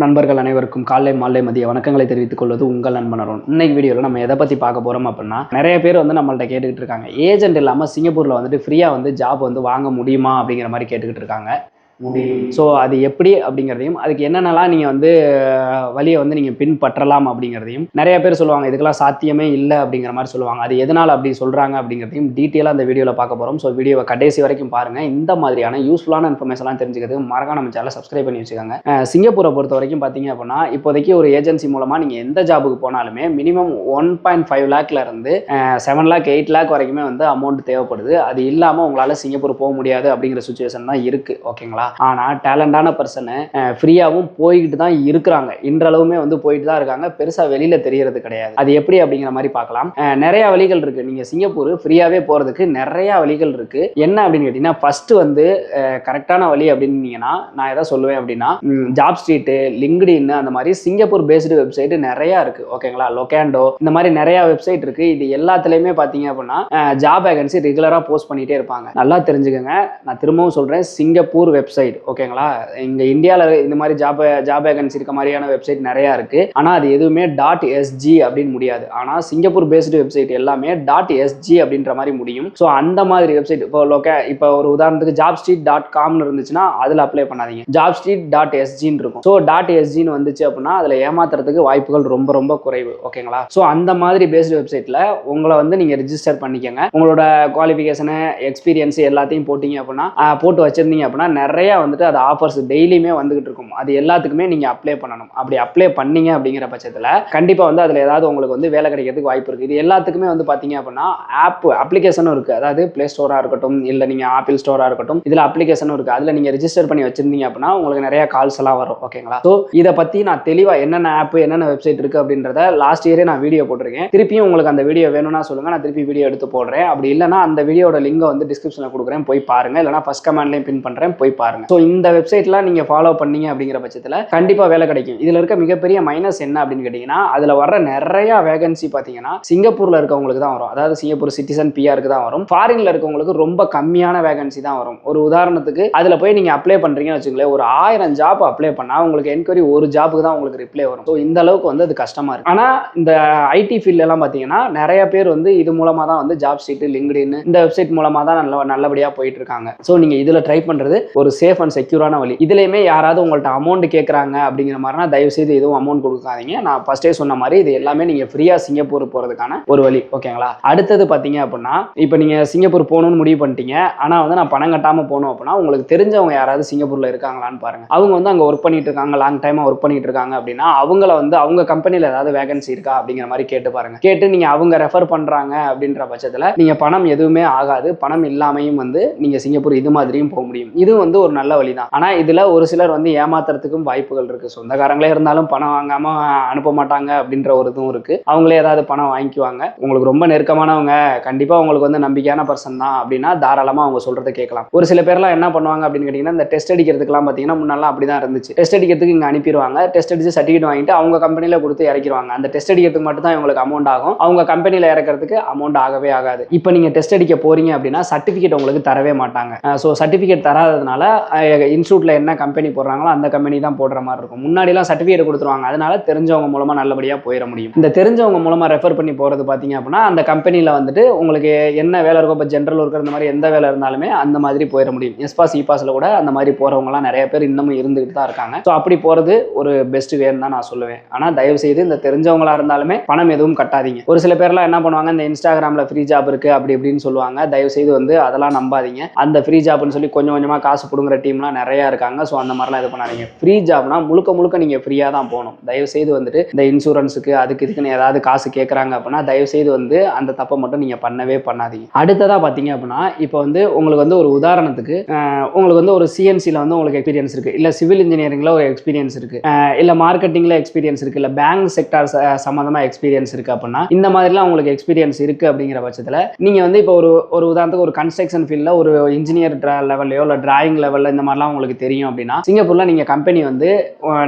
நண்பர்கள் அனைவருக்கும் காலை மாலை மதிய வணக்கங்களை தெரிவித்துக் கொள்வது உங்கள் நண்பன் அருண். இன்னைக்கு வீடியோவில் நம்ம எதை பற்றி பார்க்க போகிறோம் அப்படின்னா, நிறைய பேர் வந்து நம்மள்ட்ட கேட்டுக்கிட்டு இருக்காங்க, ஏஜென்ட் இல்லாமல் சிங்கப்பூரில் வந்துட்டு ஃப்ரீயாக வந்து ஜாப் வந்து வாங்க முடியுமா அப்படிங்கிற மாதிரி கேட்டுக்கிட்டு இருக்காங்க. முடியும். ஸோ அது எப்படி அப்படிங்கிறதையும், அதுக்கு என்னென்னலாம் நீங்கள் வந்து வழியை வந்து நீங்கள் பின்பற்றலாம் அப்படிங்கிறதையும், நிறைய பேர் சொல்லுவாங்க இதுக்கெல்லாம் சாத்தியமே இல்லை அப்படிங்கிற மாதிரி சொல்லுவாங்க. அது எதனால் அப்படி சொல்கிறாங்க அப்படிங்கிறதையும் டீட்டெயிலாக அந்த வீடியோவில் பார்க்க போகிறோம். ஸோ வீடியோவை கடைசி வரைக்கும் பாருங்கள். இந்த மாதிரியான யூஸ்ஃபுல்லான இன்ஃபர்மேஷன்லாம் தெரிஞ்சுக்கிறதுக்கு மறக்காம நம்ம சேனலை சப்ஸ்கிரைப் பண்ணி வச்சுக்கோங்க. சிங்கப்பூரை பொறுத்த வரைக்கும் பார்த்தீங்க அப்படின்னா, இப்போதைக்கு ஒரு ஏஜென்சி மூலமாக நீங்கள் எந்த ஜாபுக்கு போனாலுமே மினிமம் 1.5 லேக்ல இருந்து 7 லேக் 8 லேக் வரைக்குமே வந்து அமௌண்ட் தேவைப்படுது. அது இல்லாமல் உங்களால் சிங்கப்பூர் போக முடியாது அப்படிங்கிற சுச்சுவேஷன் தான் இருக்குது. ஓகேங்களா? ஆனால் டேலண்டான பர்சனு ஃப்ரீயாகவும் போய்கிட்டு தான் இருக்கிறாங்க. இன்றளவுமே வந்து போயிட்டு தான் இருக்காங்க. பெருசாக வெளியில் தெரியறது கிடையாது. அது எப்படி அப்படிங்கிற மாதிரி பார்க்கலாம். நிறைய வழிகள் இருக்குது. நீங்கள் சிங்கப்பூர் ஃப்ரீயாகவே போகிறதுக்கு நிறையா வழிகள் இருக்குது. என்ன அப்படின்னு கேட்டிங்கன்னா, ஃபஸ்ட்டு வந்து கரெக்டான வழி அப்படின்னீங்கன்னா நான் எதை சொல்லுவேன் அப்படின்னா, ஜாப் ஸ்ட்ரீட்டு, லிங்க்டின், அந்த மாதிரி சிங்கப்பூர் பேஸ்டு வெப்சைட் நிறையா இருக்குது. ஓகேங்களா? லொகேண்டோ, இந்த மாதிரி நிறையா வெப்சைட் இருக்குது. இது எல்லாத்துலேயுமே பார்த்தீங்க அப்படின்னா ஜாப் வேகன்சி ரெகுலராக போஸ்ட் பண்ணிகிட்டே இருப்பாங்க. நல்லா தெரிஞ்சுக்கோங்க. நான் திரும்பவும் சொல்கிறேன், சிங்கப்பூர் வெப்சைட். ஓகேங்களா? இங்கே இந்தியாவில் இந்த மாதிரி ஜாப் வேகன்சி இருக்க மாதிரியான வெப்சைட் நிறையா இருக்குது. ஆனால் அது எதுவுமே .sg அப்படின்னு முடியாது. ஆனால் சிங்கப்பூர் பேஸ்டு வெப்சைட் எல்லாமே .sg அப்படின்ற மாதிரி முடியும். ஸோ அந்த மாதிரி வெப்சைட் இப்போ ஒரு உதாரணத்துக்கு jobstreet.comனு இருந்துச்சுன்னா அதில் அப்ளை பண்ணாதீங்க. jobstreet.sgன்னு இருக்கும். ஸோ .sgன்னு வந்துச்சு அப்படின்னா அதில் ஏமாத்துறதுக்கு வாய்ப்புகள் ரொம்ப ரொம்ப குறைவு. ஓகேங்களா? ஸோ அந்த மாதிரி பேஸ்டு வெப்சைட்டில் உங்களை வந்து நீங்கள் ரிஜிஸ்டர் பண்ணிக்கோங்க. உங்களோட குவாலிஃபிகேஷனு, எக்ஸ்பீரியன்ஸ் எல்லாத்தையும் போட்டிங்க அப்படின்னா, போட்டு வச்சிருந்தீங்க அப்படின்னா நிறைய வந்துட்டு அது ஆஃபர்ஸ் டெய்லியுமே வந்துகிட்டு இருக்கும். அது எல்லாத்துக்குமே நீங்கள் அப்ளை பண்ணணும். அப்படி அப்ளை பண்ணீங்க அப்படிங்கிற பட்சத்தில் கண்டிப்பாக வந்து அதில் ஏதாவது உங்களுக்கு வந்து வேலை கிடைக்கிறதுக்கு வாய்ப்பு இருக்குது. இது எல்லாத்துக்குமே வந்து பார்த்தீங்க அப்படின்னா அப்ளிகேஷனும் இருக்குது. அதாவது ப்ளே ஸ்டோராக இருக்கட்டும், இல்லை நீங்கள் ஆப்பிள் ஸ்டோராக இருக்கட்டும், இதில் அப்ளிகேஷனும் இருக்குது. அதில் நீங்கள் ரிஜிஸ்டர் பண்ணி வச்சிருந்தீங்க அப்படின்னா உங்களுக்கு நிறைய கால்ஸ் எல்லாம் வரும். ஓகேங்களா? ஸோ இதை பற்றி நான் தெளிவாக என்னென்ன ஆப், என்னென்ன வெப்சைட் இருக்குது அப்படின்றத லாஸ்ட் இயரே நான் வீடியோ போட்டிருக்கேன். திருப்பியும் உங்களுக்கு அந்த வீடியோ வேணும்னா சொல்லுங்கள், நான் திருப்பி வீடியோ எடுத்து போடுறேன். அப்படி இல்லைனா அந்த வீடியோட லிங்கை வந்து டிஸ்கிரிப்ஷனில் கொடுக்குறேன், போய் பாருங்கள். இல்லைனா ஃபர்ஸ்ட் கமெண்ட்லையும் பின் பண்ணுறேன், போய் பாருங்க. ஸோ இந்த வெப்சைட்லாம் நீங்கள் ஃபாலோ பண்ணீங்க அப்படிங்கிற பட்சத்தில் கண்டிப்பாக வேலை கிடைக்கும். இதில் இருக்க மிகப்பெரிய மைனஸ் என்ன அப்படின்னு கேட்டிங்கன்னா, அதில் வர நிறைய வேகன்சி பார்த்தீங்கன்னா சிங்கப்பூரில் இருக்கவங்களுக்கு தான் வரும். அதாவது சிங்கப்பூர் சிட்டிசன் பிஆருக்கு தான் வரும். ஃபாரினில் இருக்கவங்களுக்கு ரொம்ப கம்மியான வேகன்சி தான் வரும். ஒரு உதாரணத்துக்கு அதில் போய் நீங்கள் அப்ளை பண்ணுறீங்கன்னு வச்சுங்களேன், ஒரு 1000 ஜாப் அப்ளை பண்ணால் உங்களுக்கு என்கொயரி ஒரு ஜாப்புக்கு தான் உங்களுக்கு ரிப்ளை வரும். ஸோ இந்த அளவுக்கு வந்து அது கஷ்டமாக இருக்குது. ஆனால் இந்த ஐடி ஃபீல்டெல்லாம் பார்த்தீங்கன்னா நிறைய பேர் வந்து இது மூலமாக தான் வந்து ஜாப் ஸ்ட்ரீட், லிங்க்டின், இந்த வெப்சைட் மூலமாக தான் நல்லபடியாக போயிட்டு இருக்காங்க. ஸோ நீங்கள் இதில் ட்ரை பண்ணுறது ஒரு சேஃப் அண்ட் செக்யூரான வழி. இதுலையுமே யாராவது உங்கள்ட்ட அமௌண்ட் கேட்குறாங்க அப்படிங்கிற மாதிரினா தயவு செய்து எதுவும் அமௌண்ட் கொடுக்காதீங்க. நான் ஃபர்ஸ்டே சொன்ன மாதிரி இது எல்லாமே நீங்கள் ஃப்ரீயாக சிங்கப்பூர் போகிறதுக்கான ஒரு வழி. ஓகேங்களா? அடுத்தது பார்த்தீங்க அப்படின்னா, இப்போ நீங்கள் சிங்கப்பூர் போகணும்னு முடிவு பண்ணிட்டீங்க. ஆனால் வந்து நான் பணம் கட்டாமல் போகணும் அப்படின்னா, உங்களுக்கு தெரிஞ்சவங்க யாராவது சிங்கப்பூரில் இருக்காங்களான்னு பாருங்க. அவங்க வந்து அங்கே ஒர்க் பண்ணிட்டு இருக்காங்க, லாங் டைமாக ஒர்க் பண்ணிட்டு இருக்காங்க அப்படின்னா அவங்கள வந்து அவங்க கம்பெனியில் ஏதாவது வேகன்சி இருக்கா அப்படிங்கிற மாதிரி கேட்டு பாருங்க. கேட்டு நீங்கள் அவங்க ரெஃபர் பண்ணுறாங்க அப்படின்ற பட்சத்தில் நீங்கள் பணம் எதுவுமே ஆகாது. பணம் இல்லாமையும் வந்து நீங்கள் சிங்கப்பூர் இது மாதிரியும் போக முடியும். இது வந்து ஒரு நல்ல வழி தான். ஆனால் இதில் ஒரு சிலர் வந்து ஏமாத்துறதுக்கும் வாய்ப்புகள் இருக்குது. சொந்தக்காரங்களே இருந்தாலும் பணம் வாங்காமல் அனுப்ப மாட்டாங்க அப்படின்ற ஒரு இதுவும் இருக்குது. அவங்களே ஏதாவது பணம் வாங்கிக்குவாங்க. உங்களுக்கு ரொம்ப நெருக்கமானவங்க, கண்டிப்பாக உங்களுக்கு வந்து நம்பிக்கையான பர்சன் தான் அப்படின்னா தாராளமாக அவங்க சொல்கிறத கேட்கலாம். ஒரு சில பேர்லாம் என்ன பண்ணுவாங்க அப்படின்னு கேட்டிங்கன்னா, இந்த டெஸ்ட் அடிக்கிறதுக்குலாம் பார்த்தீங்கன்னா முன்னெல்லாம் அப்படி தான் இருந்துச்சு. டெஸ்ட் அடிக்கிறதுக்கு இங்கே அனுப்பிடுவாங்க. டெஸ்ட் அடித்து சர்டிஃபிகேட் வாங்கிட்டு அவங்க கம்பெனியில் கொடுத்து இறக்கிடுவாங்க. அந்த டெஸ்ட் அடிக்கிறதுக்கு மட்டும் தான் இவங்களுக்கு அமௌண்ட் ஆகும். அவங்க கம்பெனியில் இறக்கிறதுக்கு அமௌண்ட் ஆகவே ஆகாது. இப்போ நீங்கள் டெஸ்ட் அடிக்க போறீங்க அப்படின்னா சர்டிஃபிகேட் உங்களுக்கு தரவே மாட்டாங்க. ஸோ சர்டிஃபிகேட் தராததுனால இன்ஸ்டியூட்டில் என்ன கம்பெனி போடுறாங்களோ அந்த கம்பெனி தான் போடுற மாதிரி இருக்கும். முன்னாடிலாம் சர்டிஃபிகேட் கொடுத்துருவாங்க. அதனால தெரிஞ்சவங்க மூலமாக நல்லபடியாக போயிட முடியும். இந்த தெரிஞ்சவங்க மூலமாக ரெஃபர் பண்ணி போகிறது பார்த்தீங்க அப்படின்னா அந்த கம்பெனியில் வந்துட்டு உங்களுக்கு என்ன வேலை இருக்கோ, இப்போ ஜென்ரல் ஒர்க்கர் இந்த மாதிரி எந்த வேலை இருந்தாலுமே அந்த மாதிரி போயிட முடியும். எஸ்பாஸ் இபாஸில் கூட அந்த மாதிரி போகிறவங்கலாம் நிறைய பேர் இன்னமும் இருந்துகிட்டு தான் இருக்காங்க. ஸோ அப்படி போகிறது ஒரு பெஸ்ட் வேன்னு தான் நான் சொல்லுவேன். ஆனால் தயவு செய்து இந்த தெரிஞ்சவங்களா இருந்தாலுமே பணம் எதுவும் கட்டாதீங்க. ஒரு சில பேர்லாம் என்ன பண்ணுவாங்க, இந்த இன்ஸ்டாகிராமில் ஃப்ரீ ஜாப் இருக்குது அப்படி இப்படின்னு சொல்லுவாங்க. தயவு செய்து வந்து அதெல்லாம் நம்பாதீங்க. அந்த ஃப்ரீ ஜாப்னு சொல்லி கொஞ்சம் கொஞ்சமாக காசு பிடுங்குற டீம்லாம் நிறையா இருக்காங்க. ஸோ அந்த மாதிரிலாம் இது பண்ணாதீங்க. ஃப்ரீ ஜாப்னா முழுக்க முழுக்க நீங்கள் ஃப்ரீயாக தான் போகணும். தயவு செய்து வந்துட்டு இந்த இன்சூரன்ஸுக்கு அதுக்கு இதுக்குன்னு ஏதாவது காசு கேட்குறாங்க அப்படின்னா தயவு செய்து வந்து அந்த தப்பை மட்டும் நீங்கள் பண்ணவே பண்ணாதீங்க. அடுத்ததாக பார்த்தீங்க அப்படின்னா, இப்போ வந்து உங்களுக்கு வந்து ஒரு உதாரணத்துக்கு உங்களுக்கு வந்து ஒரு சிஎன்சியில் வந்து உங்களுக்கு எக்ஸ்பீரியன்ஸ் இருக்குது, இல்லை சிவில் இன்ஜினியரிங்கில் ஒரு எக்ஸ்பீரியன்ஸ் இருக்குது, இல்லை மார்க்கெட்டிங்கில் எக்ஸ்பீரியன்ஸ் இருக்குது, இல்லை பேங்க் செக்டார் சம்மந்தமாக எக்ஸ்பீரியன்ஸ் இருக்குது அப்படின்னா இந்த மாதிரிலாம் உங்களுக்கு எக்ஸ்பீரியன்ஸ் இருக்குது அப்படிங்கிற பட்சத்தில் நீங்கள் வந்து இப்போ ஒரு உதாரணத்துக்கு ஒரு கன்ஸ்ட்ரக்ஷன் ஃபீல்டில் ஒரு இன்ஜினியர் லெவல்லையோ இல்லை டிராயிங் லெவல் லெவலில் இந்த மாதிரிலாம் உங்களுக்கு தெரியும் அப்படின்னா சிங்கப்பூரில் நீங்கள் கம்பெனி வந்து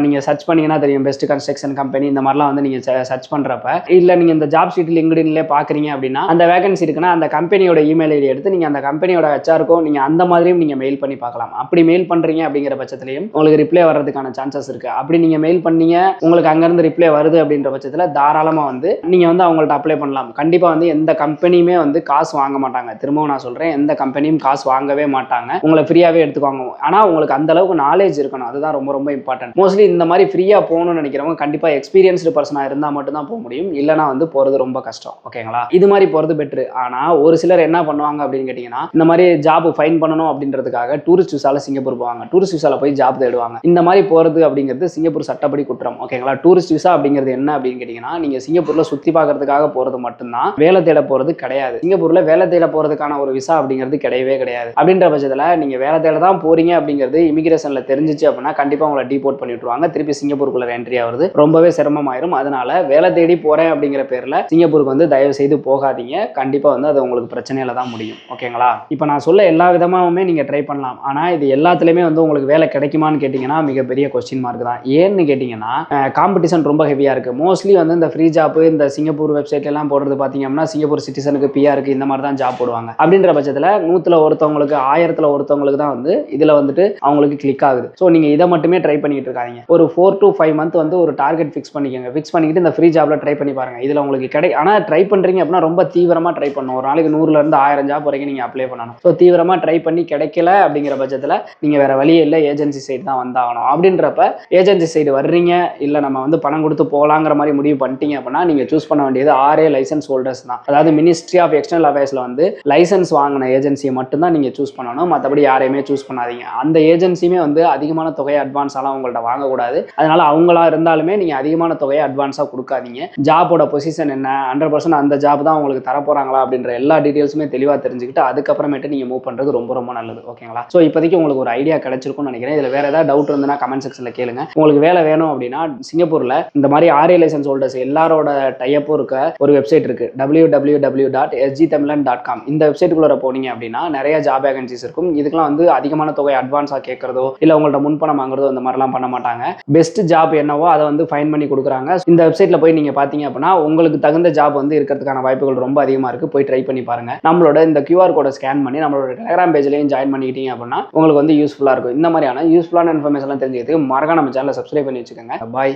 நீங்கள் சர்ச் பண்ணிங்கன்னா தெரியும், பெஸ்ட் கன்ஸ்ட்ரக்ஷன் கம்பெனி இந்த மாதிரிலாம் வந்து நீங்கள் சர்ச் பண்ணுறப்ப, இல்லை நீங்கள் இந்த ஜாப் ஷீட் லிங்க்டின்லேயே பார்க்குறீங்க அப்படின்னா அந்த வேகன்சி இருக்குன்னா அந்த கம்பெனியோட இமெயில் ஐடி எடுத்து நீங்கள் அந்த கம்பெனியோட ஹெச்ஆருக்கும் நீங்கள் அந்த மாதிரியும் நீங்கள் மெயில் பண்ணி பார்க்கலாம். அப்படி மெயில் பண்ணுறீங்க அப்படிங்கிற பட்சத்துலையும் உங்களுக்கு ரிப்ளை வர்றதுக்கான சான்சஸ் இருக்குது. அப்படி நீங்கள் மெயில் பண்ணீங்க உங்களுக்கு அங்கேருந்து ரிப்ளை வருது அப்படின்ற பட்சத்தில் தாராளமாக வந்து நீங்கள் வந்து அவங்கள்ட்ட அப்ளை பண்ணலாம். கண்டிப்பாக வந்து எந்த கம்பெனியுமே வந்து காசு வாங்க மாட்டாங்க. திரும்பவும் நான் சொல்கிறேன், எந்த கம்பெனியும் காசு வாங்கவே மாட்டாங்க, உங்களை ஃப்ரீயாகவே எடுத்துக்குவாங்க. ஆனால் உங்களுக்கு அந்த அளவுக்கு நாலேஜ் இருக்கணும், அதுதான் ரொம்ப ரொம்ப இம்பார்ட்டன்ட். மோஸ்ட்லி இந்த மாதிரி ஃப்ரீயாக போகணும்னு நினைக்கிறவங்க கண்டிப்பாக எக்ஸ்பீரியன்ஸ்டு பர்சனாக இருந்தால் மட்டும்தான் போக முடியும், இல்லைனா வந்து போகிறது ரொம்ப கஷ்டம். ஓகேங்களா? இது மாதிரி போகிறது பெட்ரு. ஆனால் ஒரு சிலர் என்ன பண்ணுவாங்க அப்படின்னு கேட்டிங்கன்னா, இந்த மாதிரி ஜாப் ஃபைன் பண்ணணும் அப்படின்றதுக்காக டூரிஸ்ட் விசால சிங்கப்பூர் போவாங்க, டூரிஸ்ட் விசால போய் ஜாப் தேடுவாங்க. இந்த மாதிரி போகிறது அப்படிங்கிறது சிங்கப்பூர் சட்டப்படி குற்றம். ஓகேங்களா? டூரிஸ்ட் விசா அப்படிங்கிறது என்ன அப்படின்னு கேட்டிங்கன்னா, நீங்கள் சிங்கப்பூரில் சுற்றி பார்க்கறதுக்காக போகிறது மட்டும்தான், வேலை தேட போகிறது கிடையாது. சிங்கப்பூரில் வேலை தேட போகிறதுக்கான ஒரு விசா அப்படிங்கிறது கிடையவே கிடையாது. அப்படின்ற பட்சத்தில் நீங்கள் வேலை தேட தான் போறீங்க அப்படிங்கிறது இமிகிரேஷனில் தெரிஞ்சிச்சு அப்படின்னா கண்டிப்பாக உங்களை டிபோர்ட் பண்ணி விட்டுருவாங்க. திருப்பி சிங்கப்பூருக்குள்ள என்ட்ரி ஆகுறது ரொம்பவே சிரமமாயிரும். அதனால வேலை தேடி போகிறேன் அப்படிங்கிற பேரில் சிங்கப்பூருக்கு வந்து தயவு செய்து போகாதீங்க. கண்டிப்பாக வந்து அது உங்களுக்கு பிரச்சனையில தான் முடியும். ஓகேங்களா? இப்போ நான் சொல்ல எல்லா விதமாகவுமே நீங்கள் ட்ரை பண்ணலாம். ஆனால் இது எல்லாத்துலேயுமே வந்து உங்களுக்கு வேலை கிடைக்குமான்னு கேட்டிங்கன்னா மிகப்பெரிய கொஸ்டின் மார்க் தான். ஏன்னு கேட்டிங்கன்னா காம்படிஷன் ரொம்ப ஹெவியாக இருக்குது. மோஸ்ட்லி வந்து இந்த ஃப்ரீ ஜாப் இந்த சிங்கப்பூர் வெப்சைட்லாம் போடுறது பார்த்தீங்க அப்படின்னா சிங்கப்பூர் சிட்டிசனுக்கு பிஆருக்கு இந்த மாதிரி தான் ஜாப் போடுவாங்க. அப்படின்ற பட்சத்தில் 100ல் ஒருத்தவங்களுக்கு 1000ல் ஒருத்தவங்களுக்கு தான் வந்து இதில் வந்துட்டு அவங்களுக்கு கிளிக் ஆகுது. ஸோ நீங்கள் இதை மட்டுமே ட்ரை பண்ணிட்டு இருக்காதீங்க. ஒரு 4 to 5 month வந்து ஒரு டார்கெட் ஃபிக்ஸ் பண்ணிக்கோங்க. ஃபிக்ஸ் பண்ணிக்கிட்டு இந்த ஃப்ரீ ஜாப்ல ட்ரை பண்ணி பாருங்க. இதில் உங்களுக்கு ஆனால் ட்ரை பண்ணுறீங்க அப்படின்னா ரொம்ப தீவிரமாக ட்ரை பண்ணணும். ஒரு நாளைக்கு 100லேருந்து 1000 ஜாப் வரைக்கும் நீங்கள் அப்ளை பண்ணணும். ஸோ தீவிரமாக ட்ரை பண்ணி கிடைக்கல அப்படிங்கிற பட்சத்தில் நீங்கள் வேற வழியே இல்லை, ஏஜென்சி சைடு தான் வந்தாகணும். அப்படின்றப்ப ஏஜென்சி சைடு வர்றீங்க, இல்லை நம்ம வந்து பணம் கொடுத்து போகலாங்கிற மாதிரி முடிவு பண்ணிட்டீங்க அப்படின்னா நீங்கள் சூஸ் பண்ண வேண்டியது 6 லைசன்ஸ் ஹோல்டர்ஸ் தான். அதாவது மினிஸ்ட்ரி ஆஃப் எக்ஸ்டர்னல் அஃபேர்ஸில் வந்து லைசன்ஸ் வாங்கின ஏஜென்சியை மட்டும்தான் நீங்கள் சூஸ் பண்ணணும். மற்றபடி யாரையுமே சூஸ் பண்ணாதீங்க. அந்த ஏஜென்சியுமே வந்து அதிகமான தொகையை அட்வான்ஸாலாம் உங்கள்கிட்ட வாங்கக்கூடாது. அதனால அவங்களா இருந்தாலுமே நீங்கள் அதிகமான தொகையை அட்வான்ஸாக கொடுக்காதீங்க. ஜாபோட பொசிஷன் என்ன, 100% அந்த ஜாப் தான் உங்களுக்கு தரப்போறாங்களா அப்படின்ற எல்லா டீட்டெயில்ஸுமே தெளிவாக தெரிஞ்சுக்கிட்டு அதுக்கப்புறமேட்டு நீங்கள் மூவ் பண்ணுறது ரொம்ப ரொம்ப நல்லது. ஓகேங்களா? ஸோ இப்போதைக்கு உங்களுக்கு ஒரு ஐடியா கிடைச்சிருக்கும்னு நினைக்கிறேன். இதில் வேற ஏதாவது டவுட் இருந்ததுன்னா கமெண்ட் செக்ஷனில் கேளுங்க. உங்களுக்கு வேலை வேணும் அப்படின்னா சிங்கப்பூரில் இந்த மாதிரி 6 லைசன்ஸ் ஹோல்டர்ஸ் எல்லாரோட டைப்பும் இருக்க ஒரு வெப்சைட் இருக்கு, www.sgtamil.com. இந்த வெப்சைட்டுக்குள்ள போனீங்க அப்படின்னா நிறைய ஜாப் வேகன்சிஸ் இருக்கும். இதுக்கெல்லாம் வந்து அதிகமான தொகை அட்வான்ஸாக கேட்கறதோ இல்லை உங்கள்ட்ட முன்பணம் வாங்குறதோ இந்த மாதிரிலாம் பண்ண மாட்டாங்க. பெஸ்ட் ஜாப் என்னவோ அதை வந்து ஃபைன் பண்ணி கொடுக்குறாங்க. இந்த வெப்சைட்ல போய் நீங்க பார்த்தீங்க அப்படின்னா உங்களுக்கு தகுந்த ஜாப் வந்து இருக்கிறதுக்கான வாய்ப்புகள் ரொம்ப அதிகமாக இருக்கு. போய் ட்ரை பண்ணி பாருங்க. நம்மளோட இந்த QR கோடை ஸ்கேன் பண்ணி நம்மளோட டெலிகிராம் பேஜ்லையும் ஜாயின் பண்ணிக்கிட்டீங்க அப்படின்னா உங்களுக்கு வந்து யூஸ்ஃபுல்லாக இருக்கும். இந்த மாதிரியான யூஸ்ஃபுல்லான இன்ஃபர்மேஷன்லாம் தெரிஞ்சுக்கிறதுக்கு மறக்காம நம்ம சேனலை சப்ஸ்கிரைப் பண்ணி வச்சுக்கோங்க. பாய்.